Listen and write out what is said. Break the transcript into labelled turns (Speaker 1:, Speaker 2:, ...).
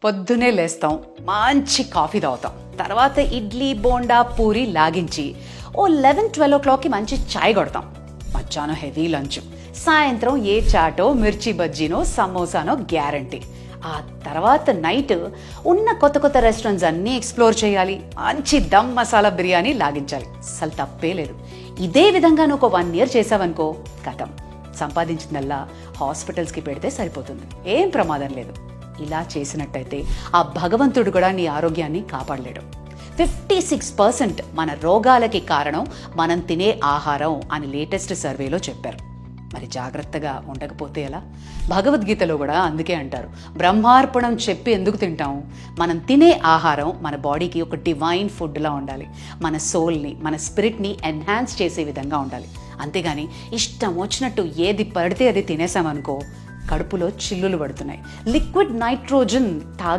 Speaker 1: పొద్దునే లేస్తాం, మంచి కాఫీ తాగుతాం, తర్వాత ఇడ్లీ బోండా పూరి లాగించి ఓ 11-12 o'clock మంచి చాయ్ కొడతాం. మధ్యాహ్నం హెవీ లంచ్, సాయంత్రం ఏ చాటో మిర్చి బజ్జీనో సమోసానో గ్యారంటీ. ఆ తర్వాత నైట్ ఉన్న కొత్త కొత్త రెస్టారెంట్స్ అన్నీ ఎక్స్ప్లోర్ చేయాలి, మంచి దమ్ మసాలా బిర్యానీ లాగించాలి. అసలు తప్పే లేదు. ఇదే విధంగా నువ్వు ఒక 1 year చేసావనుకో, కథం, సంపాదించిందల్లా హాస్పిటల్స్కి పెడితే సరిపోతుంది, ఏం ప్రమాదం లేదు. ఇలా చేసినట్టయితే ఆ భగవంతుడు కూడా నీ ఆరోగ్యాన్ని కాపాడలేడు. 56% మన రోగాలకి కారణం మనం తినే ఆహారం అని లేటెస్ట్ సర్వేలో చెప్పారు. మరి జాగ్రత్తగా ఉండకపోతే ఎలా? భగవద్గీతలో కూడా అందుకే అంటారు, బ్రహ్మార్పణం చెప్పి ఎందుకు తింటాం? మనం తినే ఆహారం మన బాడీకి ఒక డివైన్ ఫుడ్లా ఉండాలి, మన సోల్ని, మన స్పిరిట్ని ఎన్హాన్స్ చేసే విధంగా ఉండాలి. అంతేగాని ఇష్టం వచ్చినట్టు ఏది పడితే అది తినేసామనుకో, కడుపులో చిల్లులు పడుతున్నాయి. Liquid nitrogen